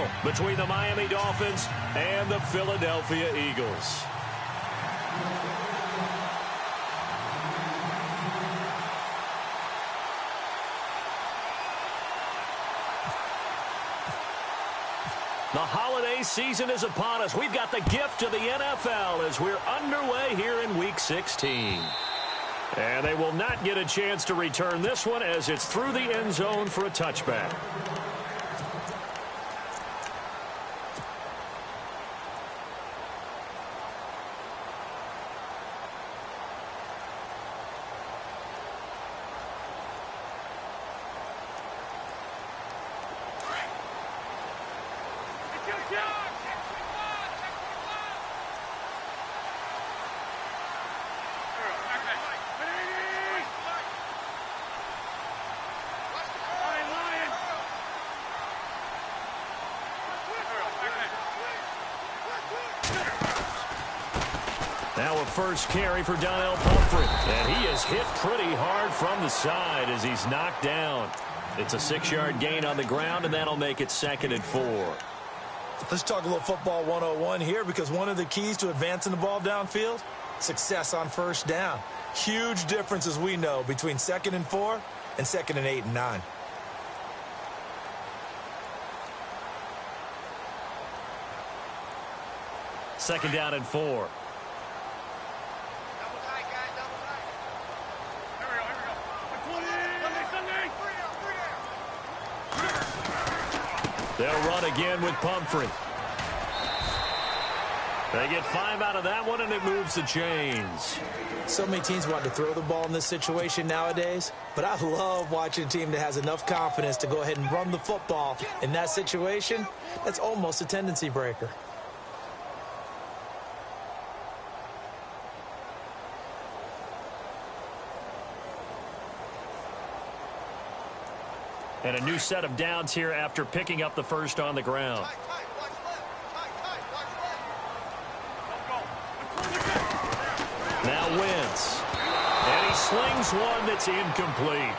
battle between the Miami Dolphins and the Philadelphia Eagles. The holiday season is upon us. We've got the gift of the NFL as we're underway here in Week 16. And they will not get a chance to return this one as it's through the end zone for a touchback. Now a first carry for Donnell Pumphrey. And he is hit pretty hard from the side as he's knocked down. It's a 6-yard gain on the ground, and that'll make it 2nd and 4. Let's talk a little football 101 here, because one of the keys to advancing the ball downfield, success on first down. Huge difference, as we know, between 2nd and 4 and 2nd and 8 and 9. Second down and 4. They'll run again with Pumphrey. They get 5 out of that one, and it moves the chains. So many teams want to throw the ball in this situation nowadays, but I love watching a team that has enough confidence to go ahead and run the football. In that situation, that's almost a tendency breaker. And a new set of downs here after picking up the first on the ground. Now Wentz. And he slings one that's incomplete.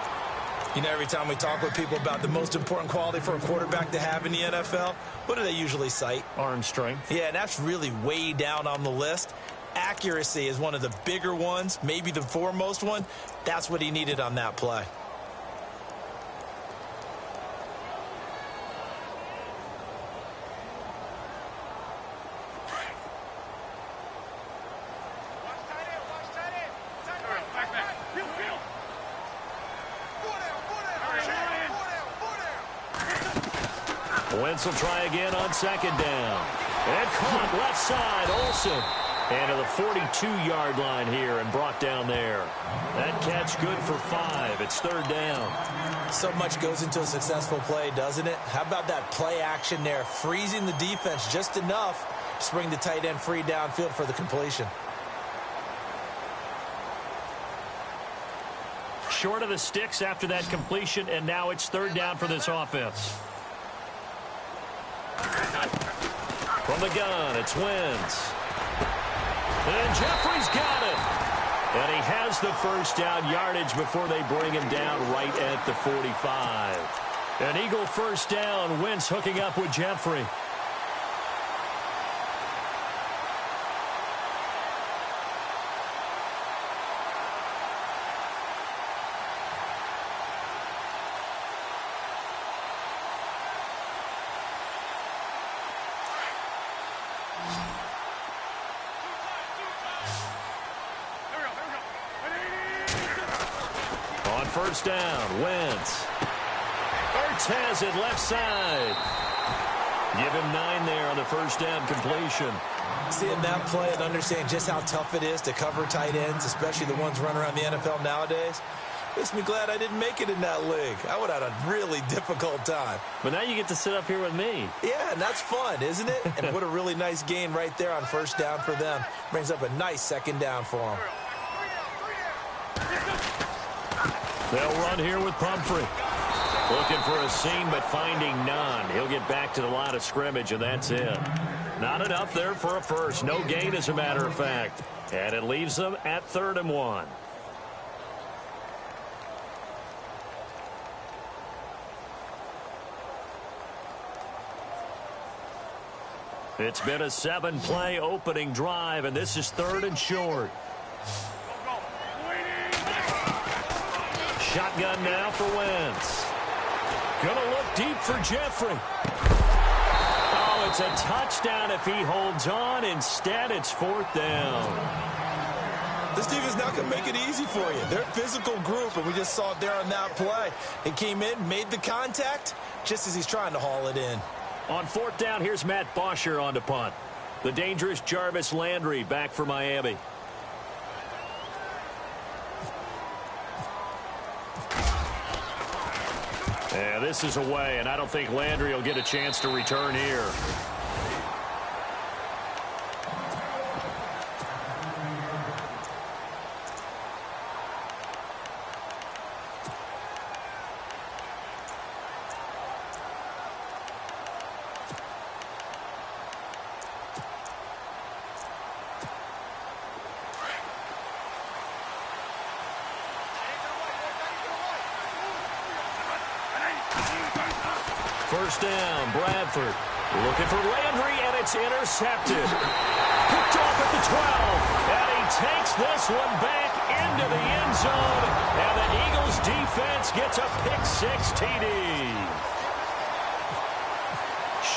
You know, every time we talk with people about the most important quality for a quarterback to have in the NFL, what do they usually cite? Arm strength. Yeah, and that's really way down on the list. Accuracy is one of the bigger ones, maybe the foremost one. That's what he needed on that play. Wentz will try again on 2nd down. And caught left side, Olsen. And to the 42-yard line here and brought down there. That catch good for 5. It's 3rd down. So much goes into a successful play, doesn't it? How about that play action there, freezing the defense just enough to bring the tight end free downfield for the completion. Short of the sticks after that completion, and now it's 3rd down for this offense. From the gun, it's Wentz. And Jeffrey's got it. And he has the first down yardage before they bring him down right at the 45. An Eagle first down. Wentz hooking up with Jeffrey. First down, Wentz. Ertz has it left side. Give him 9 there on the first down completion. Seeing that play and understand just how tough it is to cover tight ends, especially the ones running around the NFL nowadays, makes me glad I didn't make it in that league. I would have had a really difficult time. But now you get to sit up here with me. Yeah, and that's fun, isn't it? And what a really nice gain right there on first down for them. Brings up a nice 2nd down for them. They'll run here with Pumphrey. Looking for a seam, but finding none. He'll get back to the line of scrimmage, and that's it. Not enough there for a first. No gain, as a matter of fact. And it leaves them at 3rd and 1. It's been a 7-play opening drive, and this is 3rd and short. Shotgun now for Wentz. Gonna look deep for Jeffrey. Oh, it's a touchdown if he holds on. Instead, it's 4th down. This team is not going to make it easy for you. They're a physical group, and we just saw it there on that play. He came in, made the contact, just as he's trying to haul it in. On 4th down, here's Matt Bosher on to punt. The dangerous Jarvis Landry back for Miami. Yeah, this is away, and I don't think Landry will get a chance to return here. First down, Bradford. Looking for Landry, and it's intercepted. Picked off at the 12, and he takes this one back into the end zone, and the Eagles defense gets a pick-6 TD.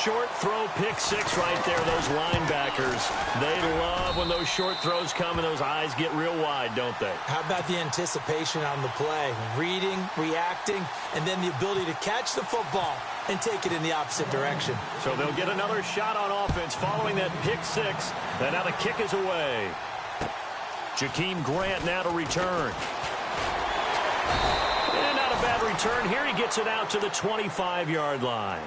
Short throw, pick-6 right there. Those linebackers, they love when those short throws come and those eyes get real wide, don't they? How about the anticipation on the play? Reading, reacting, and then the ability to catch the football and take it in the opposite direction. So they'll get another shot on offense following that pick-6, and now the kick is away. Jakeem Grant now to return. And not a bad return here. He gets it out to the 25-yard line.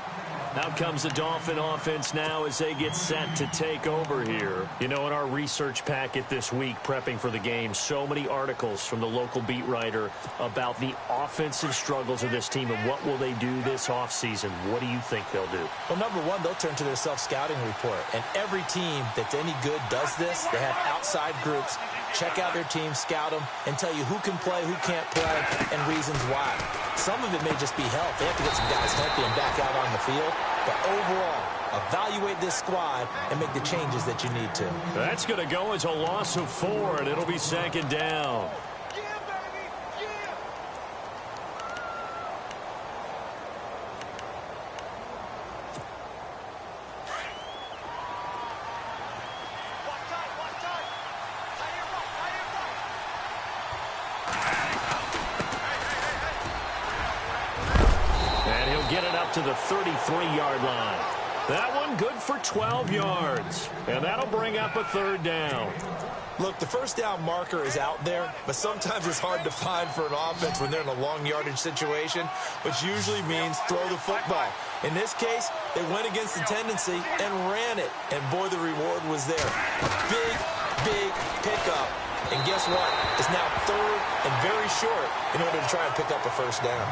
Out comes the Dolphin offense now as they get set to take over here. You know, in our research packet this week, prepping for the game, so many articles from the local beat writer about the offensive struggles of this team and what will they do this offseason. What do you think they'll do? Well, number one, they'll turn to their self-scouting report. And every team that's any good does this. They have outside groups. Check out their team, scout them, and tell you who can play, who can't play, and reasons why. Some of it may just be health. They have to get some guys healthy and back out on the field. But overall, evaluate this squad and make the changes that you need to. That's going to go as a loss of 4, and it'll be 2nd down. Get it up to the 33-yard line. That one good for 12 yards. And that'll bring up a 3rd down. Look, the first down marker is out there, but sometimes it's hard to find for an offense when they're in a long yardage situation, which usually means throw the football. In this case, they went against the tendency and ran it. And boy, the reward was there. A big, big pickup. And guess what? It's now 3rd and very short in order to try and pick up a first down.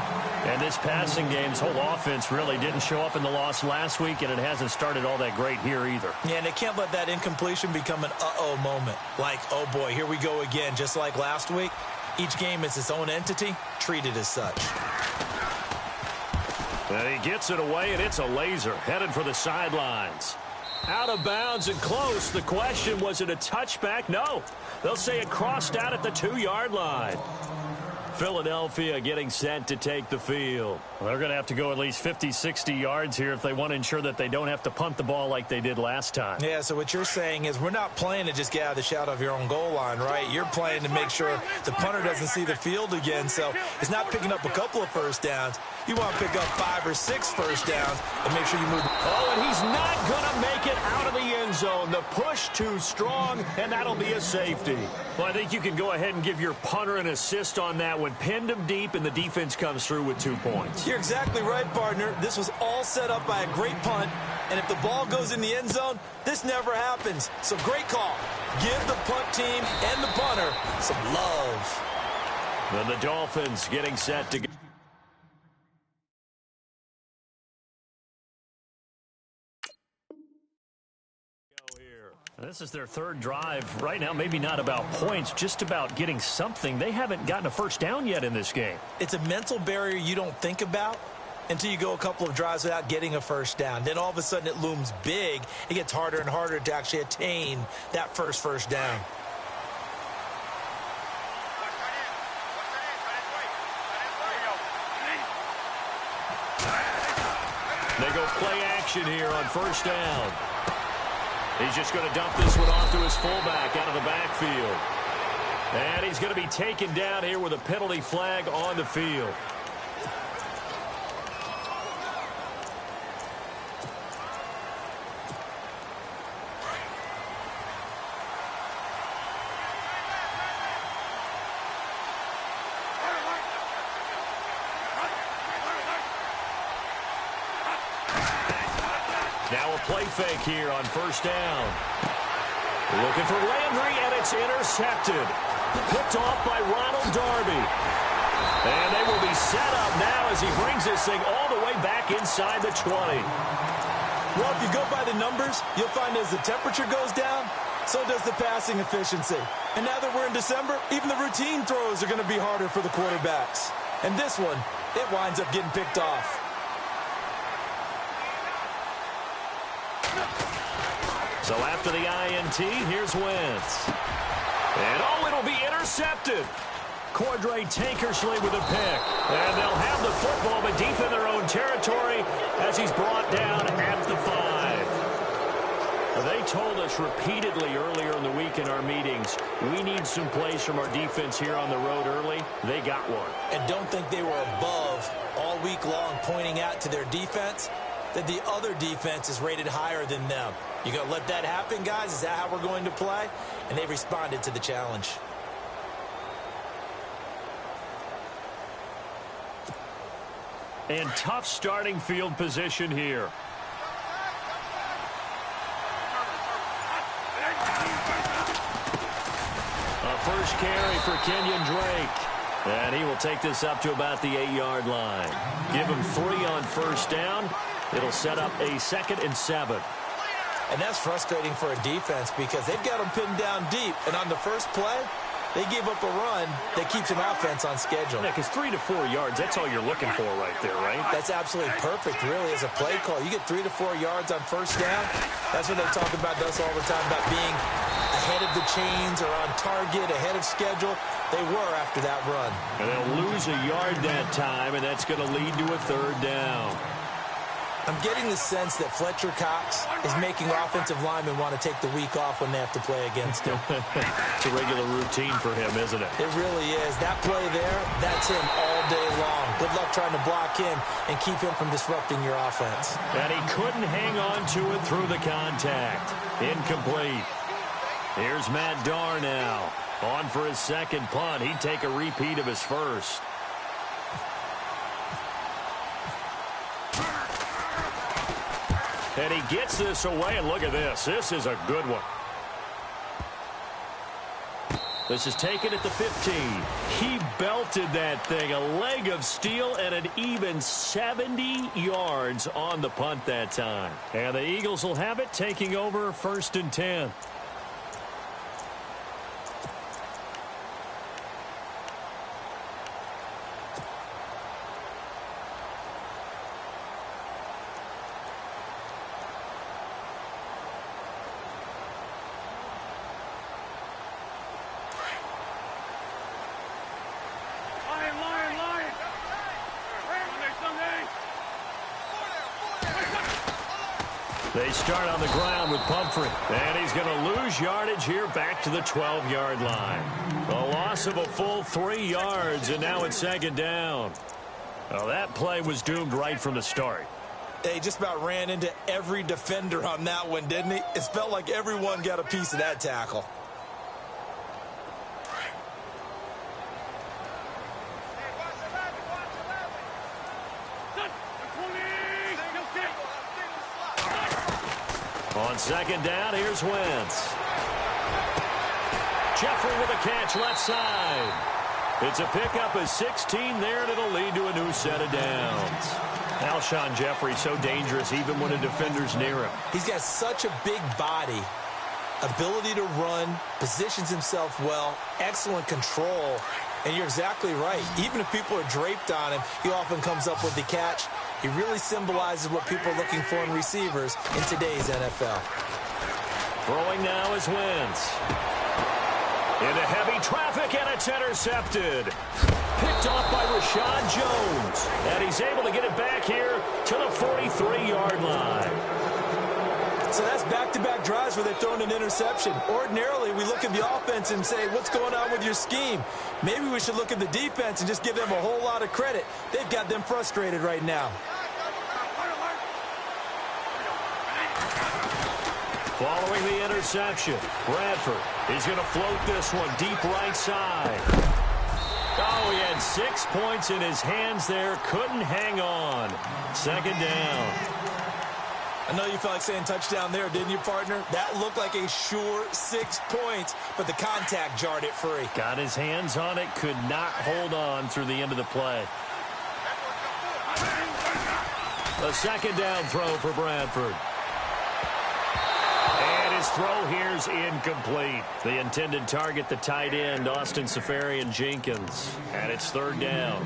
And this passing game's whole offense really didn't show up in the loss last week, and it hasn't started all that great here either. Yeah, and they can't let that incompletion become an uh-oh moment. Like, oh boy, here we go again, just like last week. Each game is its own entity, treated as such. And he gets it away, and it's a laser, headed for the sidelines. Out of bounds and close. The question, was it a touchback? No. They'll say it crossed out at the 2-yard line. Philadelphia getting set to take the field. Well, they're going to have to go at least 50, 60 yards here if they want to ensure that they don't have to punt the ball like they did last time. Yeah, so what you're saying is we're not playing to just get out of the shadow of your own goal line, right? You're playing to make sure the punter doesn't see the field again. So it's not picking up a couple of first downs. You want to pick up 5 or 6 first downs and make sure you move. Oh, and he's not going to make it out of the end zone. The push too strong, and that'll be a safety. Well, I think you can go ahead and give your punter an assist on that one. Pinned him deep, and the defense comes through with 2 points. You're exactly right, partner. This was all set up by a great punt, and if the ball goes in the end zone, this never happens. So great call. Give the punt team and the punter some love. Then the Dolphins getting set to go. This is their 3rd drive. Right now, maybe not about points, just about getting something. They haven't gotten a first down yet in this game. It's a mental barrier you don't think about until you go a couple of drives without getting a first down. Then all of a sudden it looms big. It gets harder and harder to actually attain that first down. They go play action here on first down. He's just going to dump this one off to his fullback out of the backfield. And he's going to be taken down here with a penalty flag on the field. Now a play fake here on first down. Looking for Landry, and it's intercepted. Picked off by Ronald Darby. And they will be set up now as he brings this thing all the way back inside the 20. Well, if you go by the numbers, you'll find as the temperature goes down, so does the passing efficiency. And now that we're in December, even the routine throws are going to be harder for the quarterbacks. And this one, it winds up getting picked off. So after the INT, here's Wentz. And it'll be intercepted. Cordray Tankersley with a pick. And they'll have the football, but deep in their own territory as he's brought down at the 5. They told us repeatedly earlier in the week in our meetings, we need some plays from our defense here on the road early. They got one. And don't think they were above all week long pointing out to their defense that the other defense is rated higher than them. You going to let that happen, guys? Is that how we're going to play? And they responded to the challenge. And tough starting field position here. A first carry for Kenyon Drake. And he will take this up to about the 8-yard line. Give him 3 on first down. It'll set up a 2nd and 7. And that's frustrating for a defense because they've got them pinned down deep. And on the first play, they give up a run that keeps an offense on schedule. Yeah, because 3 to 4 yards, that's all you're looking for right there, right? That's absolutely perfect, really, as a play call. You get 3 to 4 yards on first down. That's what they talk about to us all the time, about being ahead of the chains or on target, ahead of schedule. They were after that run. And they'll lose a yard that time, and that's going to lead to a 3rd down. I'm getting the sense that Fletcher Cox is making offensive linemen want to take the week off when they have to play against him. It's a regular routine for him, isn't it? It really is. That play there, that's him all day long. Good luck trying to block him and keep him from disrupting your offense. And he couldn't hang on to it through the contact. Incomplete. Here's Matt Darr now. On for his 2nd punt. He'd take a repeat of his first. And he gets this away, and look at this. This is a good one. This is taken at the 15. He belted that thing. A leg of steel and an even 70 yards on the punt that time. And the Eagles will have it, taking over 1st and 10. They start on the ground with Pumphrey. And he's going to lose yardage here back to the 12-yard line. A loss of a full 3 yards, and now it's 2nd down. Well, that play was doomed right from the start. They just about ran into every defender on that one, didn't he? It felt like everyone got a piece of that tackle. On 2nd down, here's Wentz. Jeffrey with a catch left side. It's a pickup of 16 there, and it'll lead to a new set of downs. Alshon Jeffrey so dangerous even when a defender's near him. He's got such a big body, ability to run, positions himself well, excellent control. And you're exactly right. Even if people are draped on him, he often comes up with the catch He really symbolizes what people are looking for in receivers in today's NFL. Throwing now is Wentz. Into heavy traffic, and it's intercepted. Picked off by Rashad Jones. And he's able to get it back here to the 43-yard line. So that's back-to-back drives where they've thrown an interception. Ordinarily, we look at the offense and say, what's going on with your scheme? Maybe we should look at the defense and just give them a whole lot of credit. They've got them frustrated right now. Following the interception, Bradford is going to float this one deep right side. Oh, he had 6 points in his hands there. Couldn't hang on. Second down. I know you felt like saying touchdown there, didn't you, partner? That looked like a sure 6 points, but the contact jarred it free. Got his hands on it, could not hold on through the end of the play. A second down throw for Bradford. And his throw here's incomplete. The intended target, the tight end, Austin Seferian-Jenkins. And it's third down.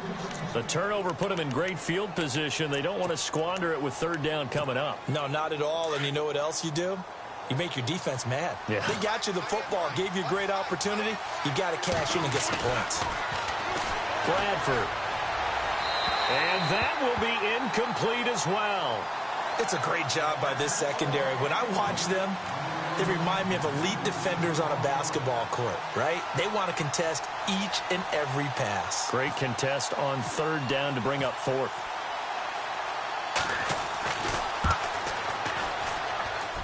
The turnover put him in great field position. They don't want to squander it with third down coming up. No, not at all. And you know what else you do? You make your defense mad. Yeah. They got you the football, gave you a great opportunity. You got to cash in and get some points. Bradford. And that will be incomplete as well. It's a great job by this secondary. When I watch them, they remind me of elite defenders on a basketball court, right? They want to contest each and every pass. Great contest on third down to bring up fourth.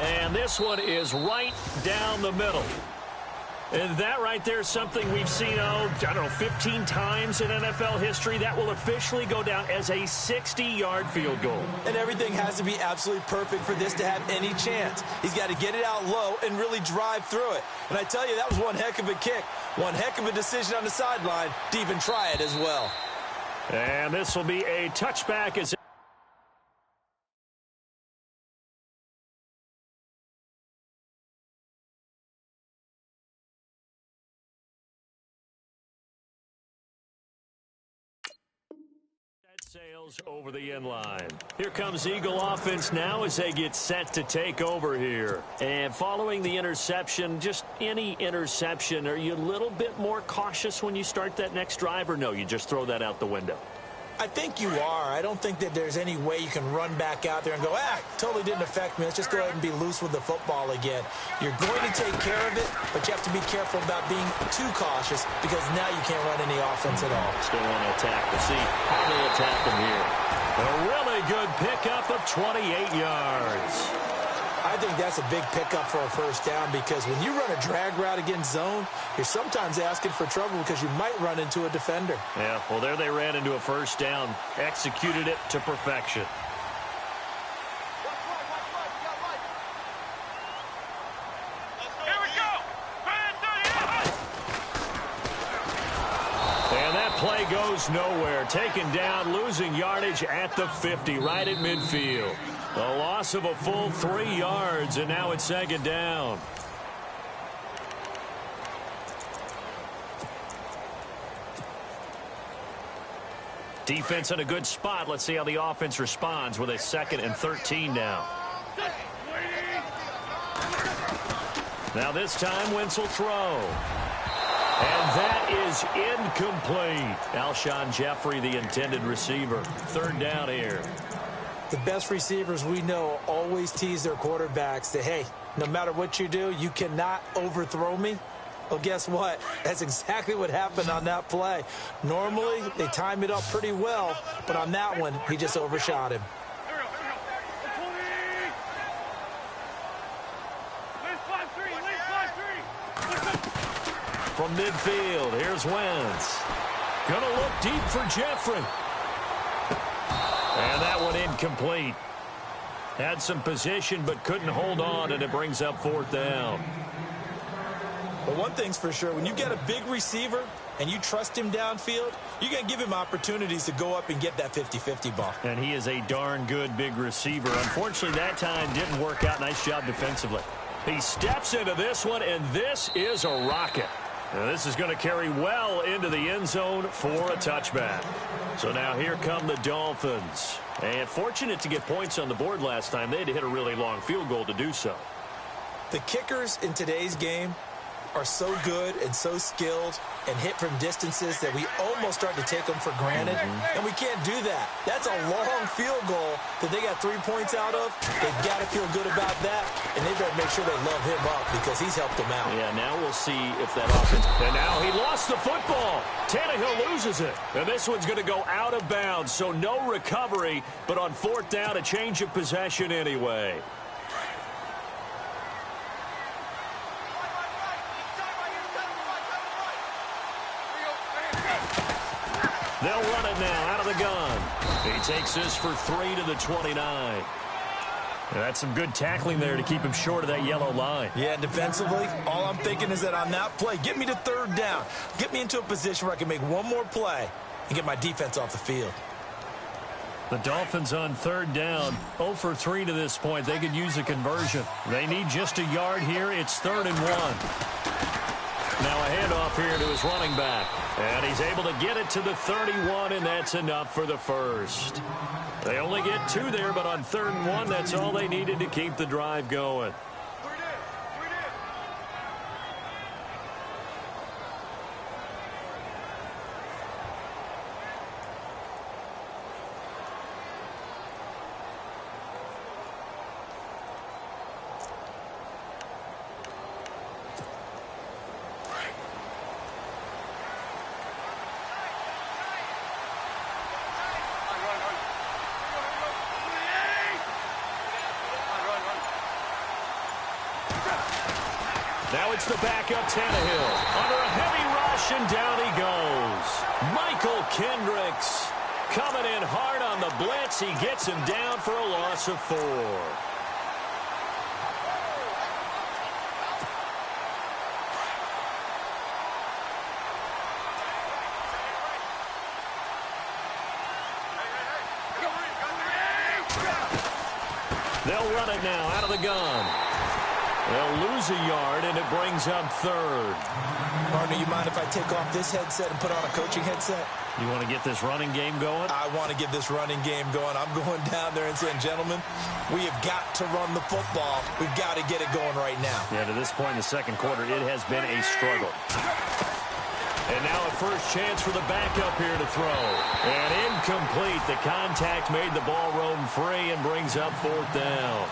And this one is right down the middle. And that right there is something we've seen, I don't know, 15 times in NFL history. That will officially go down as a 60-yard field goal. And everything has to be absolutely perfect for this to have any chance. He's got to get it out low and really drive through it. And I tell you, that was one heck of a kick. One heck of a decision on the sideline to even try it as well. And this will be a touchback as sails over the end line. Here comes Eagle offense now as they get set to take over here. And following the interception, just any interception, are you a little bit more cautious when you start that next drive, or no, you just throw that out the window? I think you are. I don't think that there's any way you can run back out there and go, totally didn't affect me. Let's just go ahead and be loose with the football again. You're going to take care of it, but you have to be careful about being too cautious because now you can't run any offense at all. Still want to attack. We'll see how they attack them here. A really good pickup of 28 yards. I think that's a big pickup for a first down because when you run a drag route against zone, you're sometimes asking for trouble because you might run into a defender. Yeah, well, there they ran into a first down, executed it to perfection. Here we go. And that play goes nowhere. Taken down, losing yardage at the 50, right at midfield. A loss of a full 3 yards, and now it's second down. Defense in a good spot. Let's see how the offense responds with a 2nd and 13 now. Now this time, Wentz will throw. And that is incomplete. Alshon Jeffrey, the intended receiver. Third down here. The best receivers we know always tease their quarterbacks that, hey, no matter what you do, you cannot overthrow me. Well, guess what? That's exactly what happened on that play. Normally, they time it up pretty well, but on that one, he just overshot him. From midfield, here's Wentz. Gonna look deep for Jeffrey. And that one incomplete. Had some position, but couldn't hold on, and it brings up fourth down. But one thing's for sure, when you get a big receiver and you trust him downfield, you're going to give him opportunities to go up and get that 50-50 ball. And he is a darn good big receiver. Unfortunately, that time didn't work out. Nice job defensively. He steps into this one, and this is a rocket. Now this is going to carry well into the end zone for a touchback. So now here come the Dolphins. And fortunate to get points on the board last time. They had to hit a really long field goal to do so. The kickers in today's game are so good and so skilled and hit from distances that we almost start to take them for granted, and we can't do that. That's a long field goal that they got 3 points out of. They've got to feel good about that, and they better make sure they love him up because he's helped them out. Yeah, now we'll see if that offense... And now he lost the football. Tannehill loses it, and this one's going to go out of bounds, so no recovery, but on 4th down, a change of possession anyway. They'll run it now out of the gun. He takes this for 3 to the 29. And that's some good tackling there to keep him short of that yellow line. Yeah, defensively, all I'm thinking is that on that play, get me to 3rd down. Get me into a position where I can make one more play and get my defense off the field. The Dolphins on 3rd down, 0 for 3 to this point. They could use a conversion. They need just a yard here. It's 3rd and 1. Now a handoff here to his running back. And he's able to get it to the 31, and that's enough for the first. They only get 2 there, but on 3rd and 1, that's all they needed to keep the drive going. Now it's the backup Tannehill. Under a heavy rush, and down he goes. Michael Kendricks coming in hard on the blitz. He gets him down for a loss of 4. They'll run it now out of the gun. They'll lose a yard, and it brings up 3rd. Partner, you mind if I take off this headset and put on a coaching headset? You want to get this running game going? I want to get this running game going. I'm going down there and saying, gentlemen, we have got to run the football. We've got to get it going right now. Yeah, to this point in the second quarter, it has been a struggle. And now a first chance for the backup here to throw. And incomplete. The contact made the ball roam free and brings up 4th down.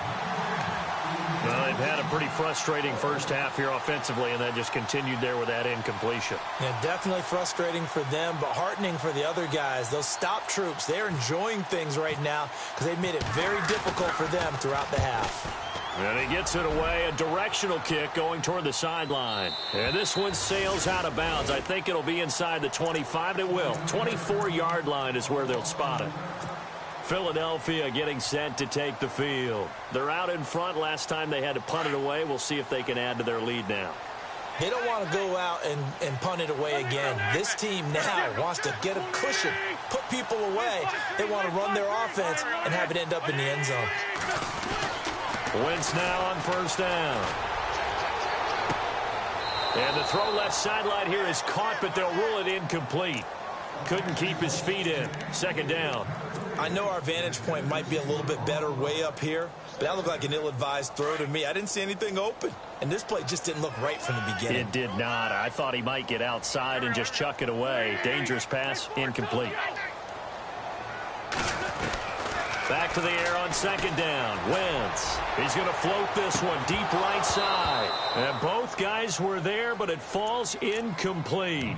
Well, they've had a pretty frustrating first half here offensively, and that just continued there with that incompletion. Yeah, definitely frustrating for them, but heartening for the other guys. Those stop troops, they're enjoying things right now because they've made it very difficult for them throughout the half. And he gets it away, a directional kick going toward the sideline. And this one sails out of bounds. I think it'll be inside the 25. It will. 24-yard line is where they'll spot it. Philadelphia getting set to take the field. They're out in front. Last time they had to punt it away. We'll see if they can add to their lead now. They don't want to go out and punt it away again. This team now wants to get a cushion, put people away. They want to run their offense and have it end up in the end zone. Wentz now on 1st down. And the throw left sideline here is caught, but they'll rule it incomplete. Couldn't keep his feet in. 2nd down. I know our vantage point might be a little bit better way up here, but that looked like an ill-advised throw to me. I didn't see anything open, and this play just didn't look right from the beginning. It did not. I thought he might get outside and just chuck it away. Dangerous pass, incomplete. Back to the air on 2nd down. Wentz. He's going to float this one deep right side. And both guys were there, but it falls incomplete.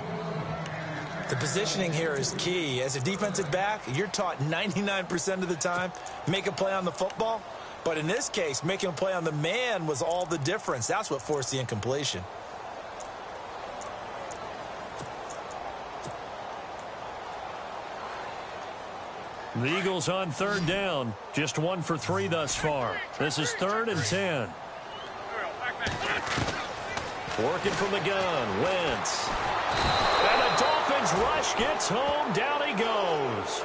The positioning here is key. As a defensive back, you're taught 99% of the time, make a play on the football. But in this case, making a play on the man was all the difference. That's what forced the incompletion. The Eagles on 3rd down. Just 1 for 3 thus far. This is 3rd and 10. Working from the gun, Wentz. And the Dolphins rush gets home. Down he goes.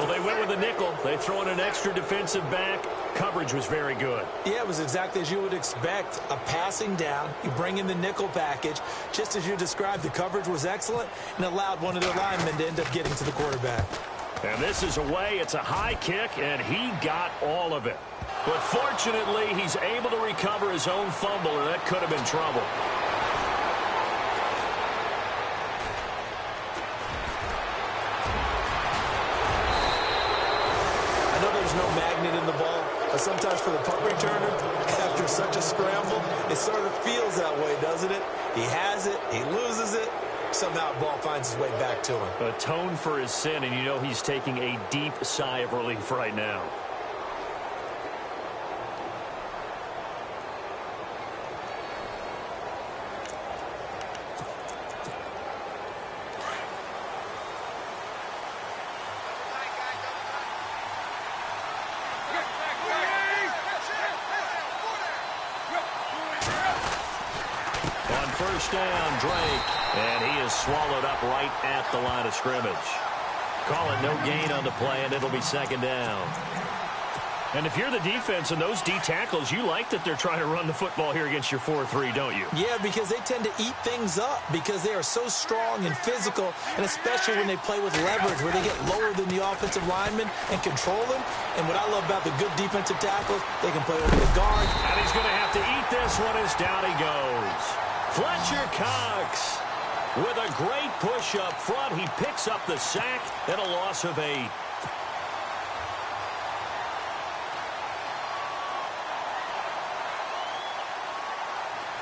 Well, they went with a nickel. They throw in an extra defensive back. Coverage was very good. Yeah, it was exactly as you would expect. A passing down. You bring in the nickel package. Just as you described, the coverage was excellent and allowed one of their linemen to end up getting to the quarterback. And this is away. It's a high kick, and he got all of it. But fortunately, he's able to recover his own fumble, and that could have been trouble. I know there's no magnet in the ball, but sometimes for the punt returner, after such a scramble, it sort of feels that way, doesn't it? He has it, he loses it, somehow the ball finds its way back to him. Atone for his sin, and you know he's taking a deep sigh of relief right now. First down, Drake, and he is swallowed up right at the line of scrimmage. Call it no gain on the play, and it'll be second down. And if you're the defense and those D tackles, you like that they're trying to run the football here against your 4-3, don't you? Yeah, because they tend to eat things up because they are so strong and physical, and especially when they play with leverage where they get lower than the offensive linemen and control them. And what I love about the good defensive tackles, they can play over the guard. And he's going to have to eat this one as down he goes. Fletcher Cox with a great push up front. He picks up the sack and a loss of 8.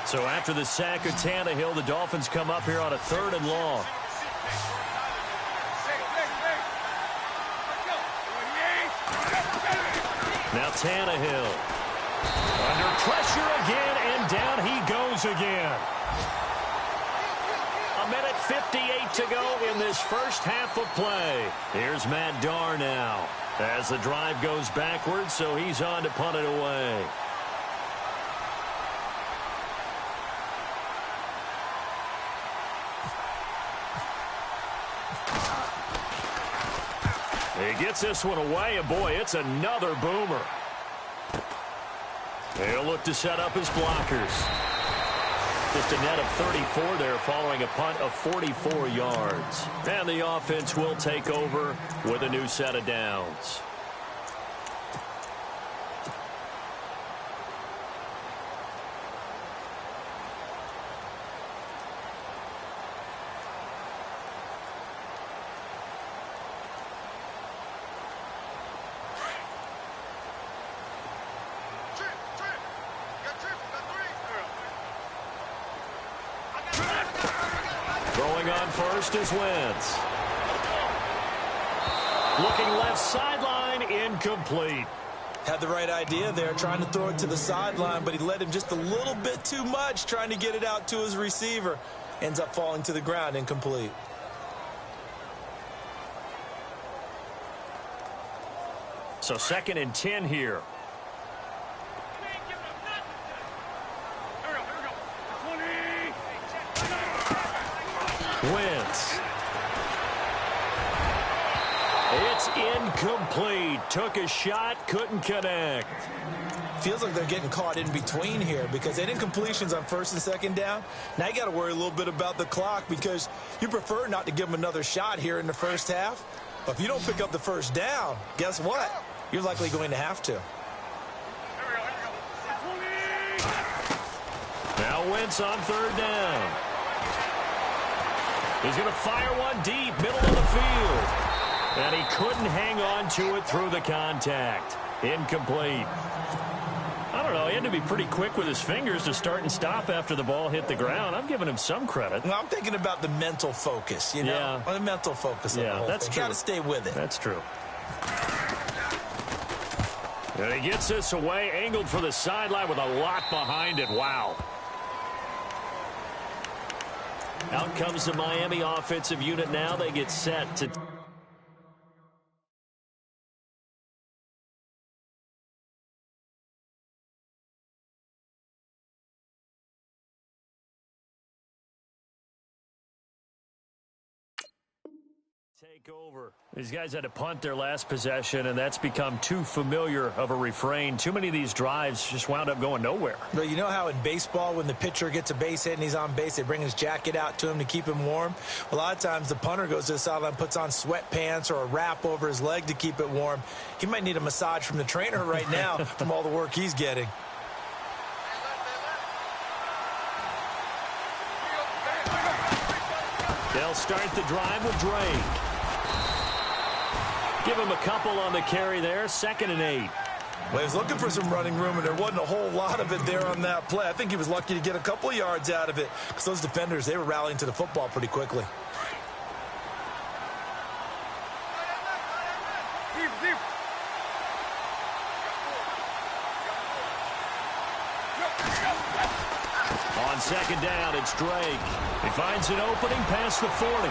So after the sack of Tannehill, the Dolphins come up here on a 3rd and long. Now Tannehill under pressure again, and down he goes again. A minute 58 to go in this first half of play. Here's Matt Darr now as the drive goes backwards, so he's on to punt it away. He gets this one away, and boy, it's another boomer. He'll look to set up his blockers. Just a net of 34 there following a punt of 44 yards. And the offense will take over with a new set of downs. Throwing on first is Wentz. Looking left sideline, incomplete. Had the right idea there, trying to throw it to the sideline, but he led him just a little bit too much, trying to get it out to his receiver. Ends up falling to the ground, incomplete. So 2nd and 10 here. Wentz. It's incomplete. Took a shot, couldn't connect. Feels like they're getting caught in between here because they did incompletions on 1st and 2nd down. Now you got to worry a little bit about the clock because you prefer not to give them another shot here in the first half. But if you don't pick up the first down, guess what? You're likely going to have to. Now Wentz on 3rd down. He's going to fire one deep, middle of the field. And he couldn't hang on to it through the contact. Incomplete. I don't know, he had to be pretty quick with his fingers to start and stop after the ball hit the ground. I'm giving him some credit. Well, I'm thinking about the mental focus, you know? Yeah. The mental focus of the whole that's thing. true. Got to stay with it. That's true. And he gets this away, angled for the sideline with a lot behind it. Wow. Out comes the Miami offensive unit now. They get set to... Take over. These guys had to punt their last possession, and that's become too familiar of a refrain. Too many of these drives just wound up going nowhere. But you know how in baseball, when the pitcher gets a base hit and he's on base, they bring his jacket out to him to keep him warm? A lot of times the punter goes to the sideline, puts on sweatpants or a wrap over his leg to keep it warm. He might need a massage from the trainer right now from all the work he's getting. They'll start the drive with Drake. Give him a couple on the carry there, 2nd and 8. Well, he was looking for some running room, and there wasn't a whole lot of it there on that play. I think he was lucky to get a couple of yards out of it because those defenders, they were rallying to the football pretty quickly. On 2nd down, it's Drake. He finds an opening past the 40.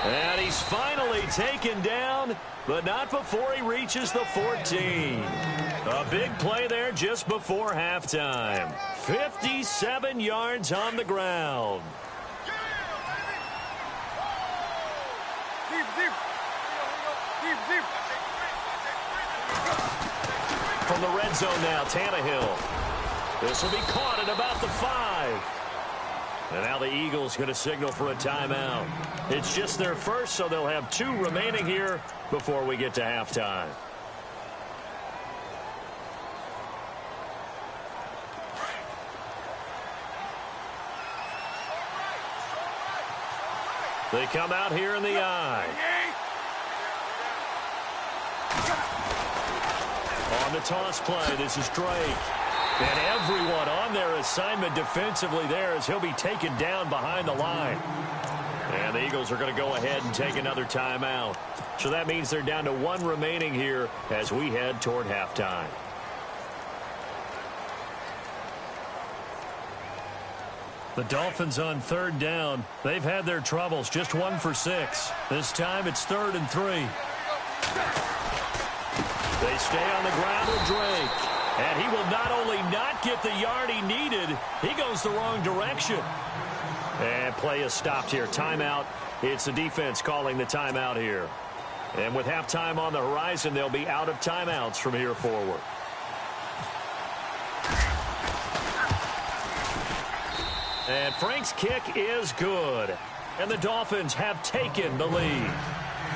And he's finally taken down, but not before he reaches the 14. A big play there just before halftime. 57 yards on the ground. From the red zone now, Tannehill. This will be caught at about the 5. And now the Eagles going to signal for a timeout. It's just their first, so they'll have 2 remaining here before we get to halftime. They come out here in the eye. On the toss play, this is Drake. And everyone on their assignment defensively there as he'll be taken down behind the line. And the Eagles are going to go ahead and take another timeout. So that means they're down to 1 remaining here as we head toward halftime. The Dolphins on 3rd down. They've had their troubles, just 1 for 6. This time it's 3rd and 3. They stay on the ground with Drake. And he will not only not get the yard he needed, he goes the wrong direction. And play is stopped here. Timeout. It's the defense calling the timeout here. And with halftime on the horizon, they'll be out of timeouts from here forward. And Frank's kick is good. And the Dolphins have taken the lead.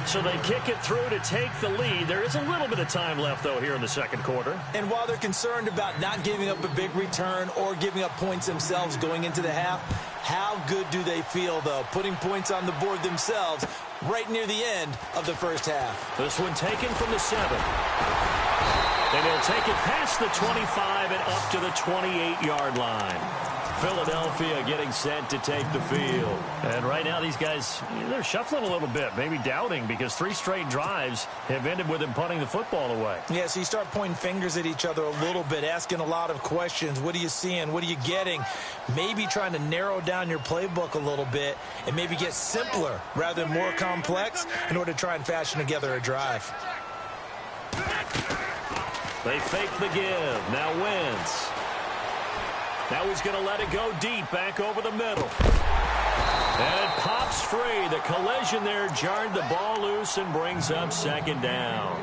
So they kick it through to take the lead. There is a little bit of time left, though, here in the 2nd quarter. And while they're concerned about not giving up a big return or giving up points themselves going into the half, how good do they feel, though, putting points on the board themselves right near the end of the first half? This one taken from the 7. And they'll take it past the 25 and up to the 28-yard line. Philadelphia getting set to take the field. And right now these guys, they're shuffling a little bit, maybe doubting, because 3 straight drives have ended with them punting the football away. Yeah, so you start pointing fingers at each other a little bit, asking a lot of questions. What are you seeing? What are you getting? Maybe trying to narrow down your playbook a little bit and maybe get simpler rather than more complex in order to try and fashion together a drive. They fake the give. Now Wentz. Now he's going to let it go deep, back over the middle. And it pops free. The collision there jarred the ball loose and brings up 2nd down.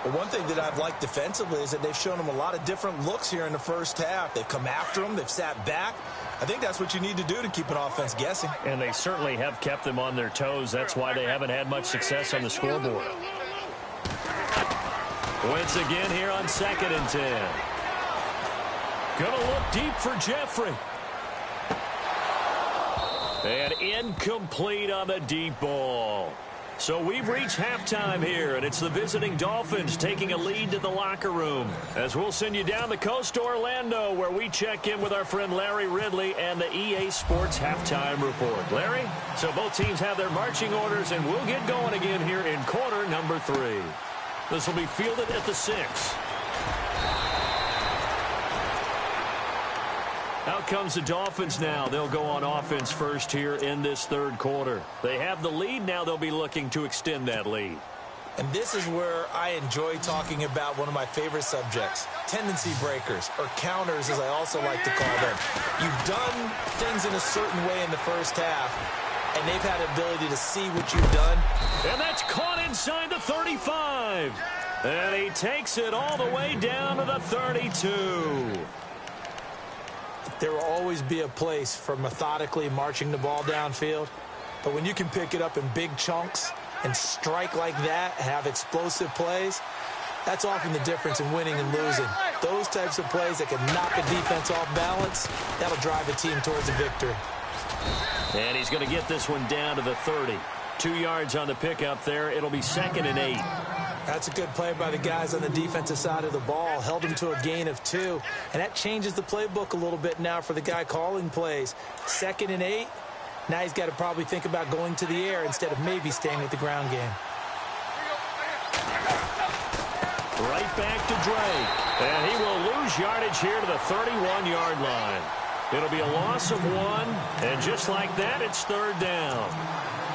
Well, one thing that I've liked defensively is that they've shown them a lot of different looks here in the first half. They've come after them. They've sat back. I think that's what you need to do to keep an offense guessing. And they certainly have kept them on their toes. That's why they haven't had much success on the scoreboard. Wentz again here on 2nd and 10. Going to look deep for Jeffrey. And incomplete on the deep ball. So we've reached halftime here, and it's the visiting Dolphins taking a lead to the locker room. As we'll send you down the coast to Orlando, where we check in with our friend Larry Ridley and the EA Sports Halftime Report. Larry, so both teams have their marching orders, and we'll get going again here in quarter number 3. This will be fielded at the 6. Out comes the Dolphins now. They'll go on offense first here in this 3rd quarter. They have the lead. Now they'll be looking to extend that lead. And this is where I enjoy talking about one of my favorite subjects, tendency breakers, or counters as I also like to call them. You've done things in a certain way in the first half, and they've had the ability to see what you've done. And that's caught inside the 35. And he takes it all the way down to the 32. There will always be a place for methodically marching the ball downfield, but when you can pick it up in big chunks and strike like that, have explosive plays, that's often the difference in winning and losing. Those types of plays that can knock a defense off balance, that'll drive a team towards a victory. And he's going to get this one down to the 30. 2 yards on the pickup there. It'll be 2nd and 8. That's a good play by the guys on the defensive side of the ball. Held him to a gain of 2. And that changes the playbook a little bit now for the guy calling plays. 2nd and 8. Now he's got to probably think about going to the air instead of maybe staying with the ground game. Right back to Drake. And he will lose yardage here to the 31-yard line. It'll be a loss of 1. And just like that, it's 3rd down.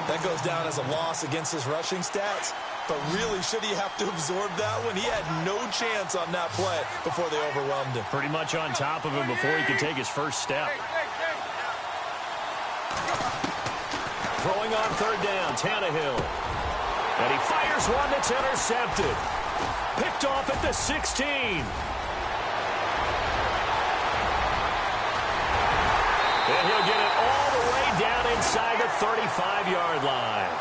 That goes down as a loss against his rushing stats. But really, should he have to absorb that one? He had no chance on that play before they overwhelmed him. Pretty much on top of him before he could take his first step. Throwing on 3rd down, Tannehill. And he fires one that's intercepted. Picked off at the 16. And he'll get it all the way down inside the 35-yard line.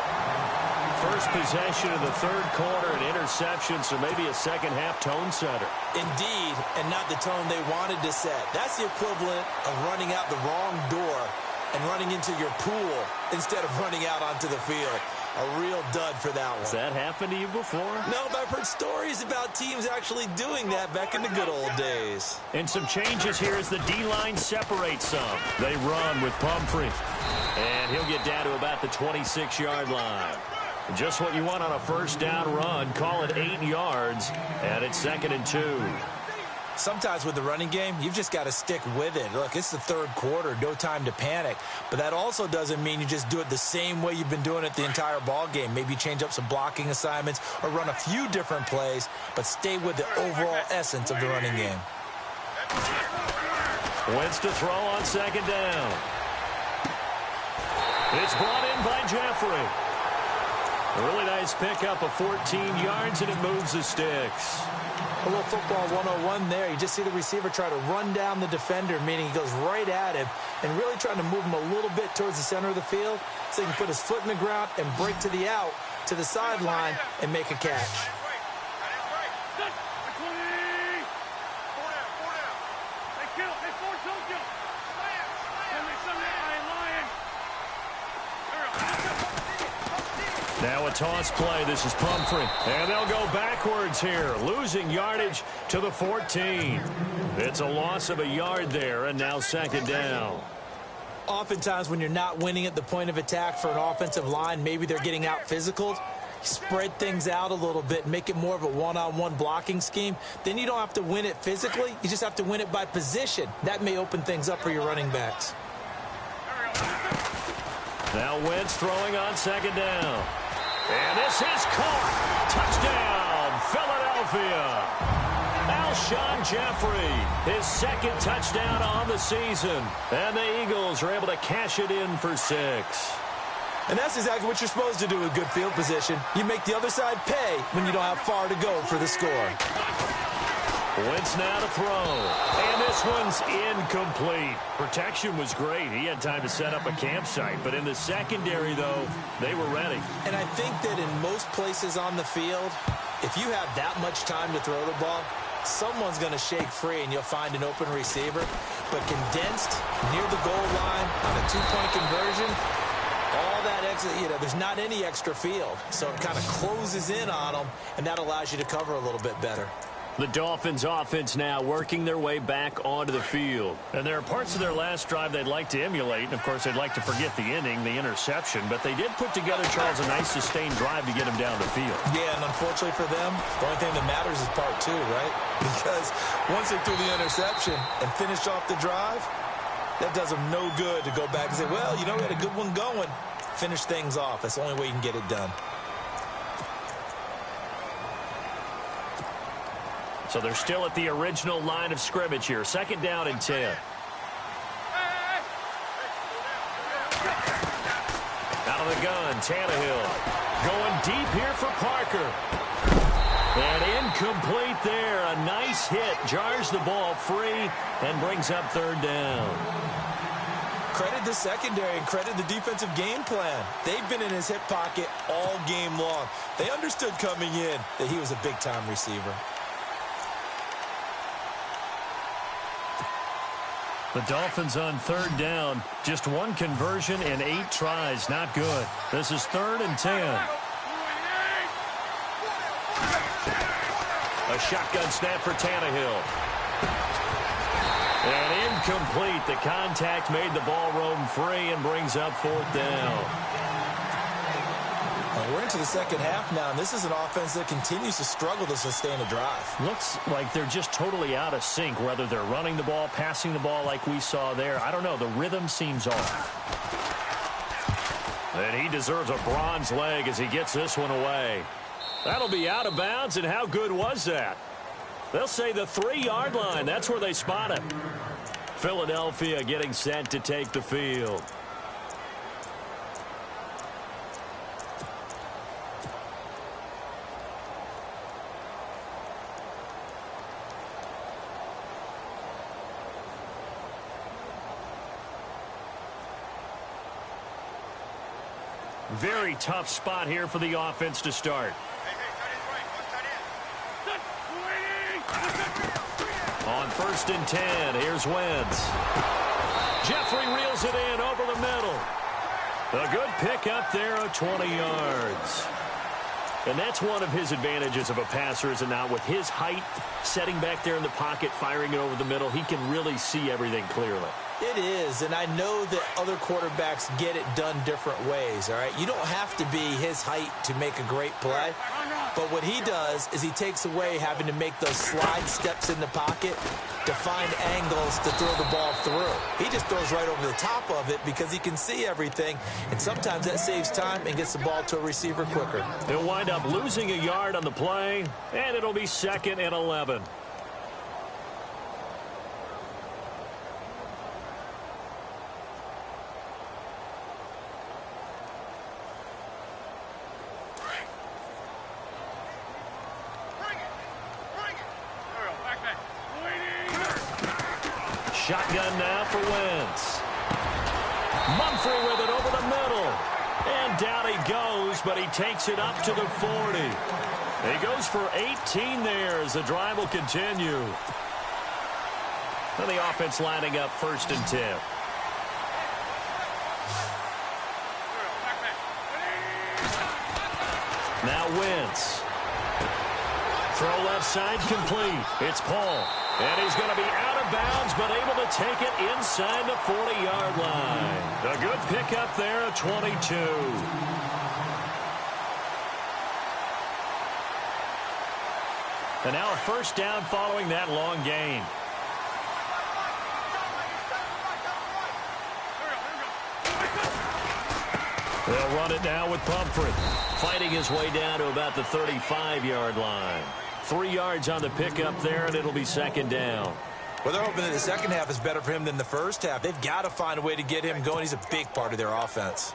First possession of the 3rd quarter, an interception, so maybe a second-half tone setter. Indeed, and not the tone they wanted to set. That's the equivalent of running out the wrong door and running into your pool instead of running out onto the field. A real dud for that one. Has that happened to you before? No, but I've heard stories about teams actually doing that back in the good old days. And some changes here as the D-line separates some. They run with Pumphrey. And he'll get down to about the 26-yard line. Just what you want on a first down run. Call it 8 yards, and it's 2nd and 2. Sometimes with the running game, you've just got to stick with it. Look, it's the 3rd quarter, no time to panic. But that also doesn't mean you just do it the same way you've been doing it the entire ball game. Maybe change up some blocking assignments or run a few different plays, but stay with the overall essence of the running game. Wentz to throw on 2nd down. It's brought in by Jeffrey. A really nice pickup of 14 yards, and it moves the sticks. A little football 101 there. You just see the receiver try to run down the defender, meaning he goes right at him and really trying to move him a little bit towards the center of the field so he can put his foot in the ground and break to the out, to the sideline, and make a catch. Now a toss play. This is Pumphrey. And they'll go backwards here, losing yardage to the 14. It's a loss of a yard there, and now 2nd down. Oftentimes when you're not winning at the point of attack for an offensive line, maybe they're getting out physical, spread things out a little bit, make it more of a one-on-one blocking scheme. Then you don't have to win it physically. You just have to win it by position. That may open things up for your running backs. Now Wentz throwing on 2nd down. And this is caught. Touchdown, Philadelphia. Alshon Jeffrey, his 2nd touchdown on the season. And the Eagles are able to cash it in for 6. And that's exactly what you're supposed to do with good field position. You make the other side pay when you don't have far to go for the score. Wentz now to throw. And this one's incomplete. Protection was great. He had time to set up a campsite. But in the secondary, though, they were ready. And I think that in most places on the field, if you have that much time to throw the ball, someone's going to shake free and you'll find an open receiver. But condensed, near the goal line, on a 2-point conversion, all that extra, there's not any extra field. So it kind of closes in on them, and that allows you to cover a little bit better. The Dolphins offense now working their way back onto the field. And there are parts of their last drive they'd like to emulate. And, of course, they'd like to forget the inning, the interception. But they did put together, Charles, a nice sustained drive to get him down the field. Yeah, and unfortunately for them, the only thing that matters is part 2, right? Because once they threw the interception and finished off the drive, that does them no good to go back and say, well, we had a good one going. Finish things off. That's the only way you can get it done. So they're still at the original line of scrimmage here. 2nd down and 10. Out of the gun, Tannehill. Going deep here for Parker. And incomplete there. A nice hit. Jars the ball free and brings up 3rd down. Credit the secondary and credit the defensive game plan. They've been in his hip pocket all game long. They understood coming in that he was a big-time receiver. The Dolphins on 3rd down. Just 1 conversion in 8 tries. Not good. This is 3rd and 10. A shotgun snap for Tannehill. And incomplete. The contact made the ball roam free and brings up 4th down. We're into the second half now, and this is an offense that continues to struggle to sustain a drive. Looks like they're just totally out of sync, whether they're running the ball, passing the ball like we saw there. I don't know. The rhythm seems off. And he deserves a bronze leg as he gets this one away. That'll be out of bounds, and how good was that? They'll say the 3-yard line. That's where they spot him. Philadelphia getting set to take the field. Very tough spot here for the offense to start. On 1st and 10, here's Wentz. Jeffrey reels it in over the middle. A good pick up there at 20 yards. And that's one of his advantages of a passer, is it not? With his height, setting back there in the pocket, firing it over the middle, he can really see everything clearly. It is, and I know that other quarterbacks get it done different ways, all right? You don't have to be his height to make a great play, but what he does is he takes away having to make those slide steps in the pocket to find angles to throw the ball through. He just throws right over the top of it because he can see everything, and sometimes that saves time and gets the ball to a receiver quicker. They'll wind up losing a yard on the play, and it'll be 2nd and 11. Shotgun now for Wentz. Mumphrey with it over the middle. And down he goes, but he takes it up to the 40. He goes for 18 there as the drive will continue. And the offense lining up 1st and 10. Now Wentz. Throw left side complete. It's Paul. And he's going to be out of bounds, but able to take it inside the 40-yard line. A good pickup there at 22. And now a 1st down following that long gain. They'll run it now with Pumphrey. Fighting his way down to about the 35-yard line. 3 yards on the pickup there, and it'll be 2nd down. Well, they're hoping that the second half is better for him than the first half. They've got to find a way to get him going. He's a big part of their offense.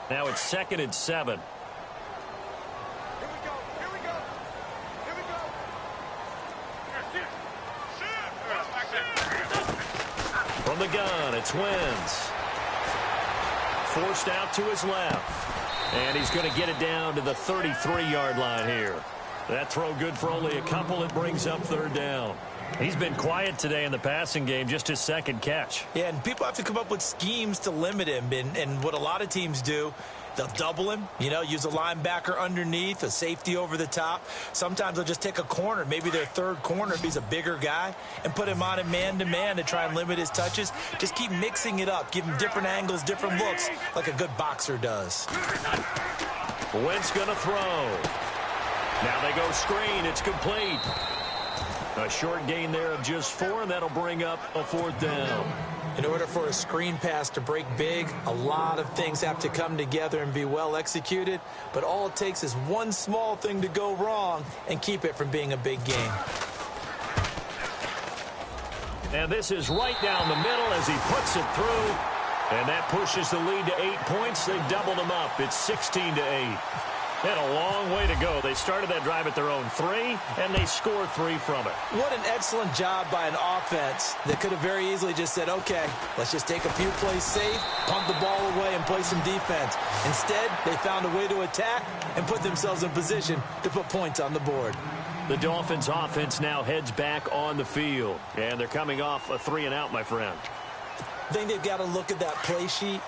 Now it's 2nd and 7. From the gun, it's Wentz. Forced out to his left. And he's going to get it down to the 33-yard line here. That throw good for only a couple. It brings up 3rd down. He's been quiet today in the passing game, just his 2nd catch. Yeah, and people have to come up with schemes to limit him. And what a lot of teams do, they'll double him, use a linebacker underneath, a safety over the top. Sometimes they'll just take a corner, maybe their 3rd corner if he's a bigger guy, and put him on a man-to-man to try and limit his touches. Just keep mixing it up, give him different angles, different looks, like a good boxer does. Wentz going to throw. Now they go screen. It's complete. A short gain there of just 4, and that'll bring up a 4th down. In order for a screen pass to break big, a lot of things have to come together and be well executed, but all it takes is one small thing to go wrong and keep it from being a big game. And this is right down the middle as he puts it through, and that pushes the lead to 8 points. They've doubled them up. It's 16-8. They had a long way to go. They started that drive at their own 3, and they scored 3 from it. What an excellent job by an offense that could have very easily just said, okay, let's just take a few plays safe, pump the ball away, and play some defense. Instead, they found a way to attack and put themselves in position to put points on the board. The Dolphins' offense now heads back on the field, and they're coming off a 3-and-out, my friend. I think they've got to look at that play sheet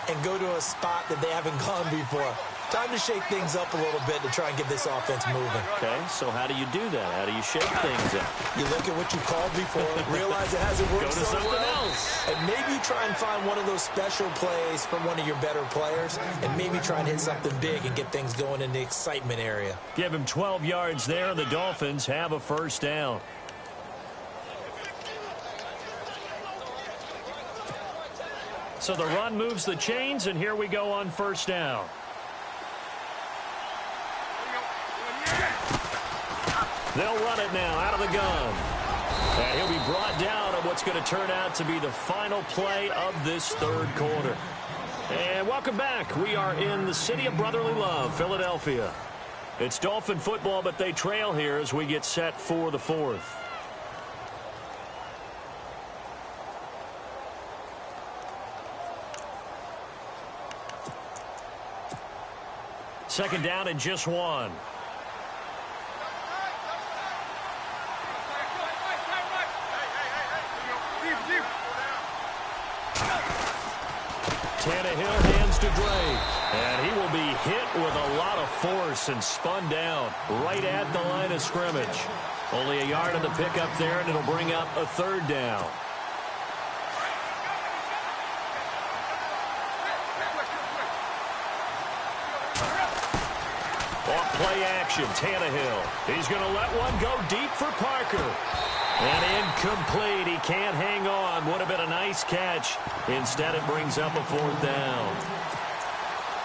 and go to a spot that they haven't gone before. Time to shake things up a little bit to try and get this offense moving. Okay, so how do you do that? How do you shake things up? You look at what you called before, realize it hasn't worked so well, else. and maybe you try and find one of those special plays from one of your better players, and maybe try and hit something big and get things going in the excitement area. Give him 12 yards there, and the Dolphins have a 1st down. So the run moves the chains, and here we go on 1st down. They'll run it now out of the gun. And he'll be brought down on what's going to turn out to be the final play of this 3rd quarter. And welcome back. We are in the city of brotherly love, Philadelphia. It's Dolphin football, but they trail here as we get set for the 4th. Second down and just 1. Tannehill hands to Drake. And he will be hit with a lot of force and spun down right at the line of scrimmage. Only a yard on the pickup there, and it'll bring up a 3rd down. Off play action, Tannehill. He's going to let one go deep for Parker. And incomplete. He can't hang on. Would have been a nice catch. Instead, it brings up a 4th down.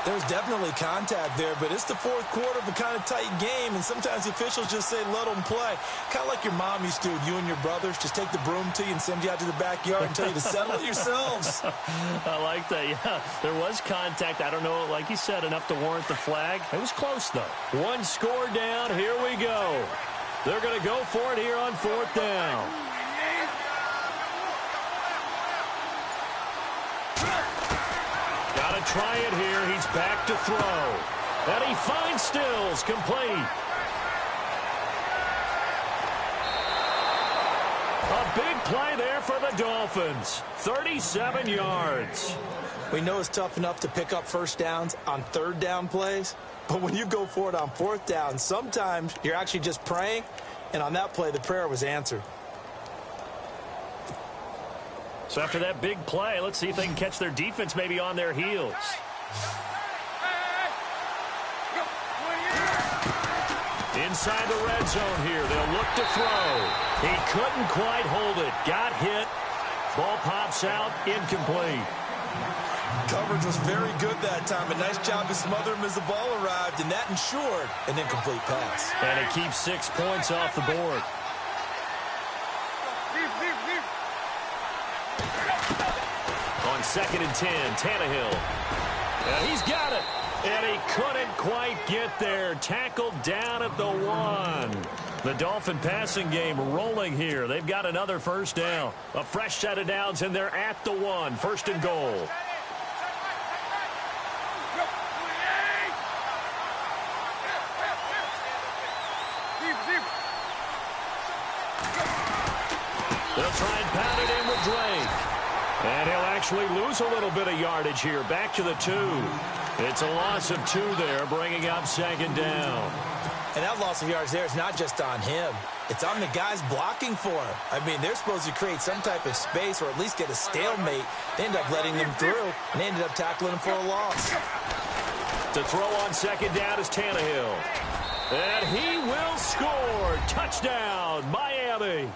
There's definitely contact there, but it's the 4th quarter of a kind of tight game, and sometimes officials just say, let them play. Kind of like your mom used to with you and your brothers. Just take the broom to you and send you out to the backyard and tell you to settle it yourselves. I like that, yeah. There was contact. I don't know, like you said, enough to warrant the flag. It was close, though. 1 score down. Here we go. They're going to go for it here on 4th down. Got to try it here. He's back to throw. And he finds Stills, complete. A big play there for the Dolphins. 37 yards. We know it's tough enough to pick up 1st downs on 3rd down plays, but when you go for it on 4th down, sometimes you're actually just praying, and on that play, the prayer was answered. So after that big play, let's see if they can catch their defense maybe on their heels. Inside the red zone here, they'll look to throw. He couldn't quite hold it. Got hit. Ball pops out, incomplete. Coverage was very good that time. A nice job to smother him as the ball arrived, and that ensured an incomplete pass. And it keeps 6 points off the board. On 2nd and 10, Tannehill. And he's got it. And he couldn't quite get there. Tackled down at the 1. The Dolphin passing game rolling here. They've got another 1st down. A fresh set of downs, and they're at the 1. 1st and goal. They'll try and pound it in with Drake. And he'll actually lose a little bit of yardage here. Back to the 2. It's a loss of 2 there, bringing up 2nd down. And that loss of yards there is not just on him. It's on the guys blocking for him. I mean, they're supposed to create some type of space or at least get a stalemate. They end up letting them through, and they ended up tackling him for a loss. To throw on 2nd down is Tannehill. And he will score. Touchdown, Miami.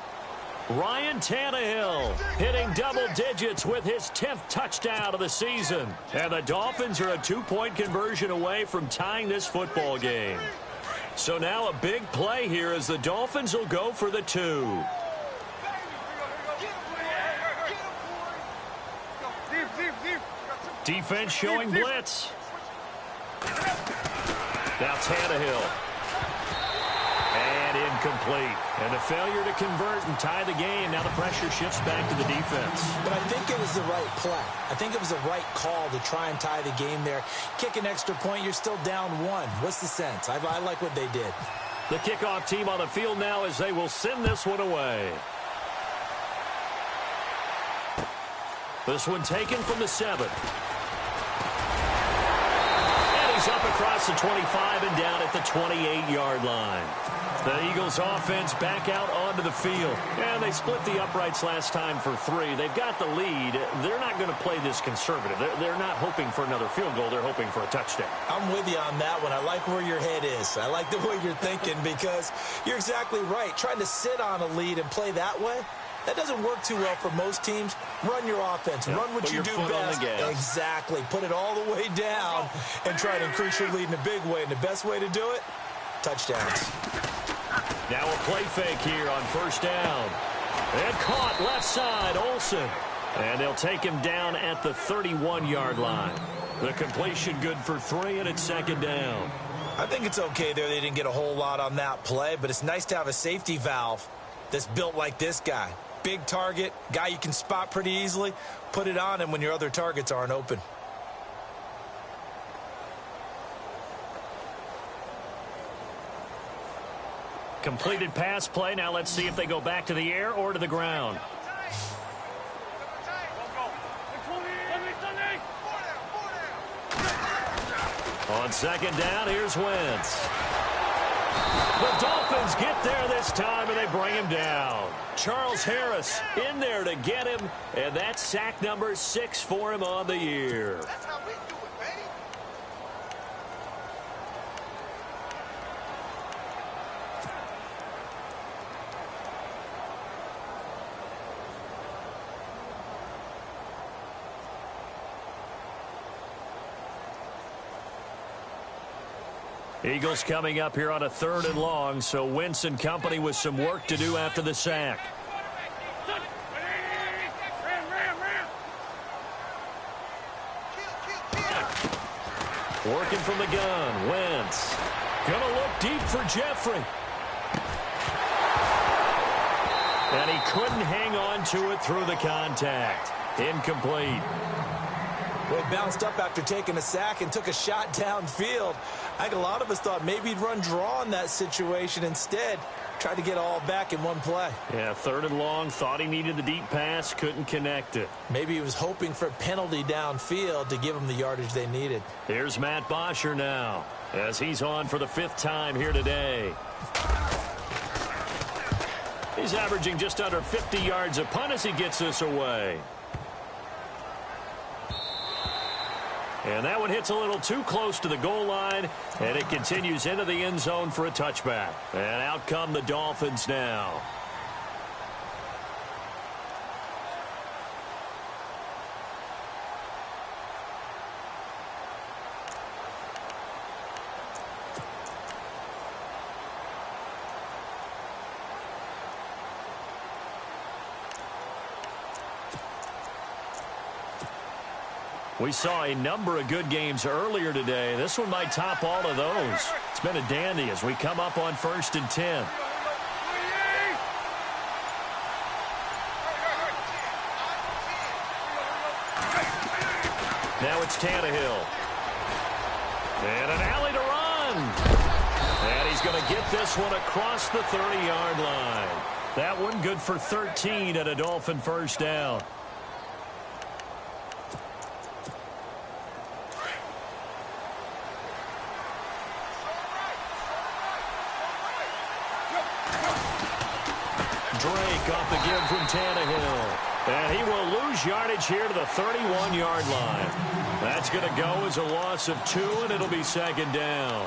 Ryan Tannehill hitting double digits with his 10th touchdown of the season. And the Dolphins are a 2-point conversion away from tying this football game. So now a big play here as the Dolphins will go for the 2. Defense showing blitz. Now Tannehill. And incomplete. And a failure to convert and tie the game. Now the pressure shifts back to the defense. But I think it was the right play. I think it was the right call to try and tie the game there. Kick an extra point, you're still down 1. What's the sense? I like what they did. The kickoff team on the field now as they will send this one away. This one taken from the 7. And he's up across the 25 and down at the 28-yard line. The Eagles offense back out onto the field. And they split the uprights last time for 3. They've got the lead. They're not going to play this conservative. They're not hoping for another field goal. They're hoping for a touchdown. I'm with you on that one. I like where your head is. I like the way you're thinking because you're exactly right. Trying to sit on a lead and play that way, that doesn't work too well for most teams. Run your offense. Run what you do best. Exactly. Put it all the way down and try to increase your lead in a big way. And the best way to do it, touchdowns. Now a play fake here on first down. And caught left side, Olsen. And they'll take him down at the 31-yard line. The completion good for 3, and it's second down. I think it's okay there. They didn't get a whole lot on that play, but it's nice to have a safety valve that's built like this guy. Big target, guy you can spot pretty easily. Put it on him when your other targets aren't open. Completed pass play. Now let's see if they go back to the air or to the ground. On second down, here's Wentz. The Dolphins get there this time, and they bring him down. Charles Harris in there to get him, and that's sack number 6 for him on the year. That's how we do it, baby. Eagles coming up here on a 3rd and long, so Wentz and company with some work to do after the sack. Working from the gun, Wentz. Gonna look deep for Jeffrey. And he couldn't hang on to it through the contact. Incomplete. Well, he bounced up after taking a sack and took a shot downfield. I think a lot of us thought maybe he'd run draw in that situation. Instead, tried to get all back in one play. Yeah, 3rd and long, thought he needed the deep pass, couldn't connect it. Maybe he was hoping for a penalty downfield to give him the yardage they needed. Here's Matt Bosher now, as he's on for the 5th time here today. He's averaging just under 50 yards a punt as he gets this away. And that one hits a little too close to the goal line, and it continues into the end zone for a touchback. And out come the Dolphins now. We saw a number of good games earlier today. This one might top all of those. It's been a dandy as we come up on 1st and 10. Now it's Tannehill. And an alley to run. And he's going to get this one across the 30-yard line. That one good for 13 and a Dolphin first down. Drake off the give from Tannehill. And he will lose yardage here to the 31-yard line. That's going to go as a loss of 2, and it'll be second down.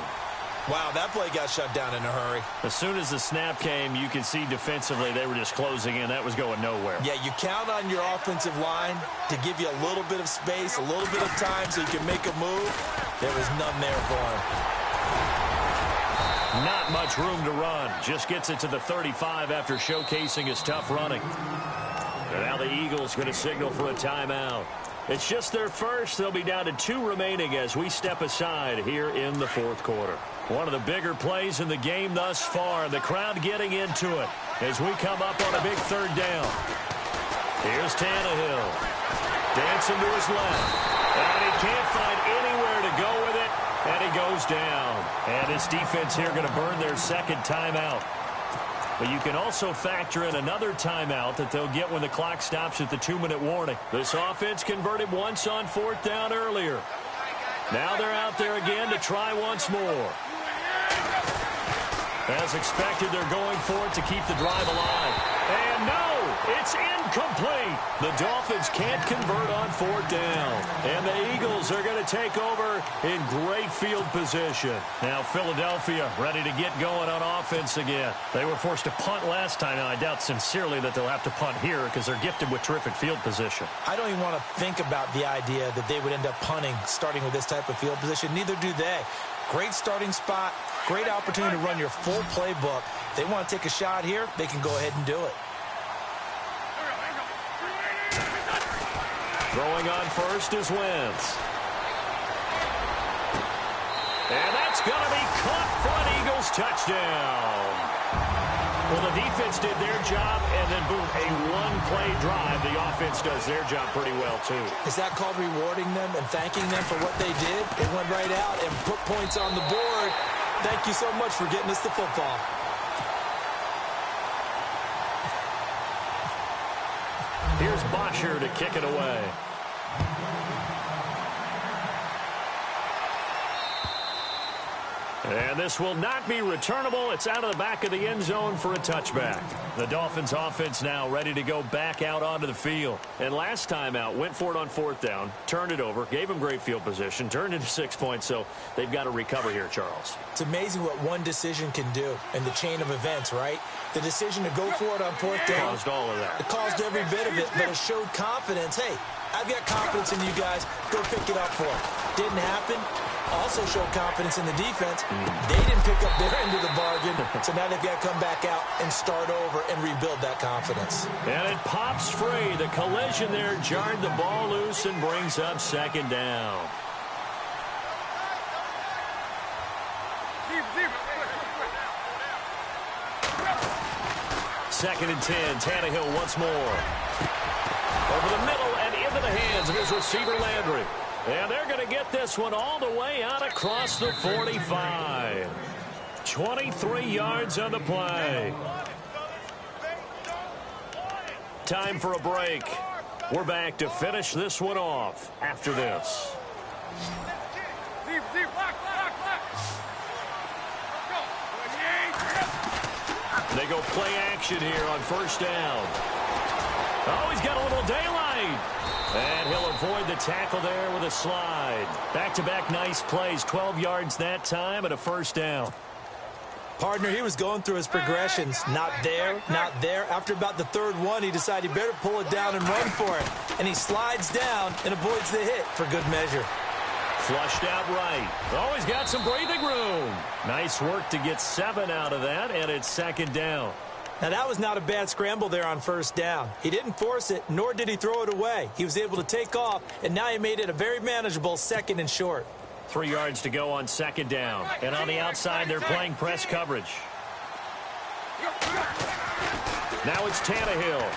Wow, that play got shut down in a hurry. As soon as the snap came, you could see defensively they were just closing in. That was going nowhere. Yeah, you count on your offensive line to give you a little bit of space, a little bit of time so you can make a move. There was none there for him. Not much room to run. Just gets it to the 35 after showcasing his tough running. And now the Eagles going to signal for a timeout. It's just their first. They'll be down to 2 remaining as we step aside here in the fourth quarter. One of the bigger plays in the game thus far. The crowd getting into it as we come up on a big third down. Here's Tannehill. Dancing to his left. And he can't find anywhere to go with it. And he goes down. And his defense here going to burn their second timeout. But you can also factor in another timeout that they'll get when the clock stops at the 2-minute warning. This offense converted once on 4th down earlier. Now they're out there again to try once more. As expected, they're going for it to keep the drive alive. And no, it's incomplete. The Dolphins can't convert on 4th down. And the Eagles are going to take over in great field position. Now Philadelphia ready to get going on offense again. They were forced to punt last time, and I doubt sincerely that they'll have to punt here because they're gifted with terrific field position. I don't even want to think about the idea that they would end up punting starting with this type of field position. Neither do they. Great starting spot, great opportunity to run your full playbook. If they want to take a shot here, they can go ahead and do it. Throwing on first is Wentz. And that's going to be caught for an Eagles touchdown. Well, the defense did their job, and then, boom, a one-play drive. The offense does their job pretty well, too. Is that called rewarding them and thanking them for what they did? They went right out and put points on the board. Thank you so much for getting us the football. Here's Bosher to kick it away. And this will not be returnable. It's out of the back of the end zone for a touchback. The Dolphins offense now ready to go back out onto the field. And last time out, went for it on 4th down, turned it over, gave them great field position, turned into 6 points, so they've got to recover here, Charles. It's amazing what one decision can do in the chain of events, right? The decision to go for it on 4th down. Caused all of that. It caused every bit of it, but it showed confidence. Hey, I've got confidence in you guys. Go pick it up for it. Didn't happen. Also showed confidence in the defense. They didn't pick up their end of the bargain, so now they've got to come back out and start over and rebuild that confidence. And it pops free. The collision there jarred the ball loose and brings up 2nd down. Second and 10. Tannehill once more. Over the middle and into the hands of his receiver Landry. And they're going to get this one all the way out across the 45. 23 yards on the play. Time for a break. We're back to finish this one off after this. They go play action here on 1st down. Oh, he's got a little daylight. And he'll avoid the tackle there with a slide. Back-to-back nice plays. 12 yards that time and a 1st down. Partner, he was going through his progressions. Not there, not there. After about the 3rd one, he decided he better pull it down and run for it. And he slides down and avoids the hit for good measure. Flushed out right. Oh, he's got some breathing room. Nice work to get 7 out of that, and it's 2nd down. Now, that was not a bad scramble there on 1st down. He didn't force it, nor did he throw it away. He was able to take off, and now he made it a very manageable 2nd and short. 3 yards to go on 2nd down. And on the outside, they're playing press coverage. Now it's Tannehill.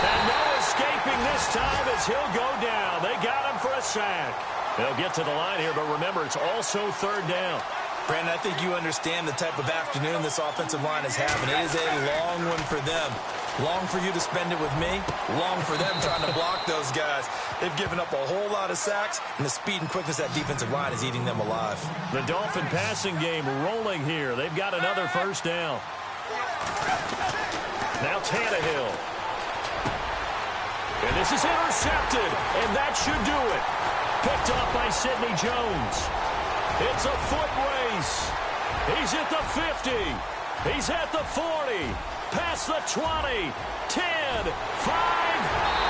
And no escaping this time as he'll go down. They got him for a sack. They'll get to the line here, but remember, it's also 3rd down. Brandon, I think you understand the type of afternoon this offensive line is having. It is a long one for them. Long for you to spend it with me. Long for them trying to block those guys. They've given up a whole lot of sacks, and the speed and quickness of that defensive line is eating them alive. The Dolphin passing game rolling here. They've got another 1st down. Now Tannehill. And this is intercepted, and that should do it. Picked off by Sidney Jones. It's a foot race. He's at the 50. He's at the 40. Past the 20. 10. 5.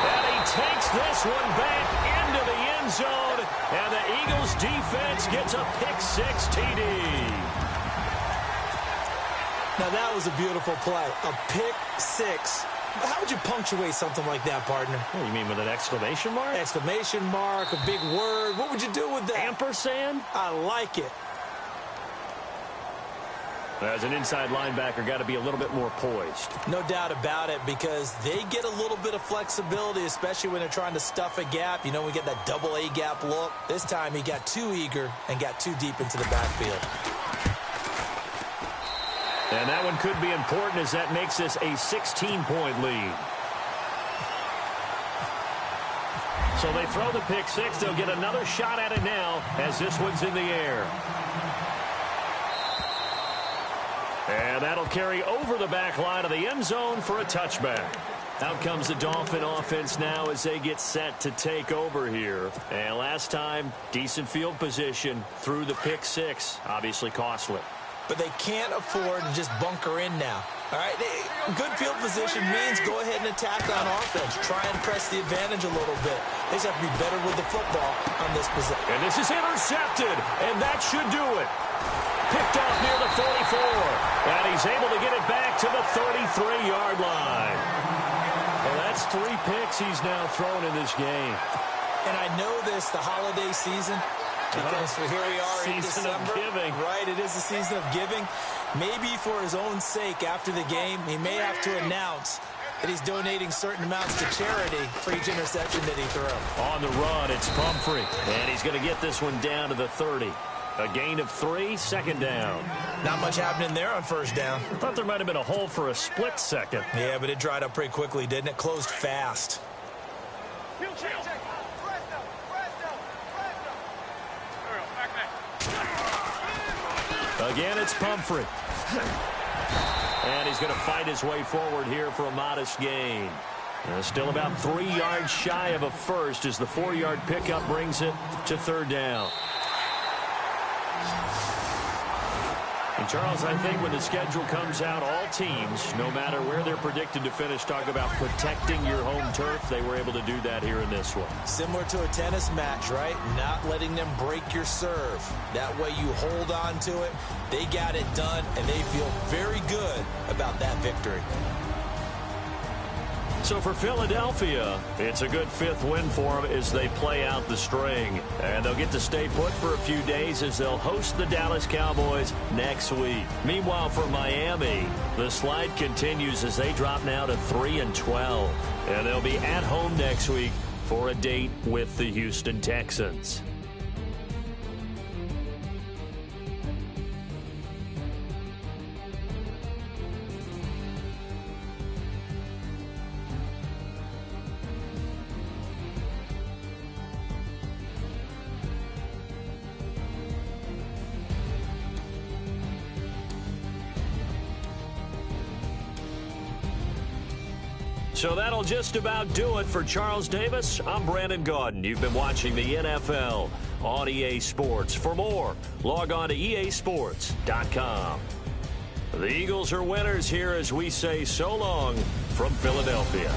And he takes this one back into the end zone. And the Eagles defense gets a pick-6 TD. Now, that was a beautiful play. A pick-6. How would you punctuate something like that, partner? What do you mean, with an exclamation mark? Exclamation mark, a big word. What would you do with that? Ampersand? I like it. As an inside linebacker, got to be a little bit more poised. No doubt about it, because they get a little bit of flexibility, especially when they're trying to stuff a gap. You know, we get that double A gap look. This time he got too eager and got too deep into the backfield. And that one could be important, as that makes this a 16-point lead. So they throw the pick-6. They'll get another shot at it now, as this one's in the air. And that'll carry over the back line of the end zone for a touchback. Out comes the Dolphin offense now as they get set to take over here. And last time, decent field position through the pick-6. Obviously costly. But they can't afford to just bunker in now. All right, good field position means go ahead and attack on offense. Try and press the advantage a little bit. They just have to be better with the football on this possession. And this is intercepted, and that should do it. Picked off near the 44, and he's able to get it back to the 33-yard line. Well, that's 3 picks he's now thrown in this game. And I know this, the holiday season, because here we are in December. Season of giving. Right, it is the season of giving. Maybe for his own sake after the game, he may have to announce that he's donating certain amounts to charity for each interception that he threw. On the run, it's Pumphrey, and he's going to get this one down to the 30. A gain of 3, second down. Not much happening there on first down. I thought there might have been a hole for a split second. Yeah, but it dried up pretty quickly, didn't it? Closed fast. Again, it's Pumphrey. And he's going to fight his way forward here for a modest gain. Still about 3 yards shy of a first as the 4-yard pickup brings it to third down. And Charles, I think when the schedule comes out, all teams, no matter where they're predicted to finish, talk about protecting your home turf. They were able to do that here in this one. Similar to a tennis match, right? Not letting them break your serve. That way you hold on to it. They got it done, and they feel very good about that victory. So for Philadelphia, it's a good 5th win for them as they play out the string. And they'll get to stay put for a few days as they'll host the Dallas Cowboys next week. Meanwhile, for Miami, the slide continues as they drop now to 3-12. And they'll be at home next week for a date with the Houston Texans. So that'll just about do it for Charles Davis. I'm Brandon Gaudin. You've been watching the NFL on EA Sports. For more, log on to easports.com. The Eagles are winners here as we say so long from Philadelphia.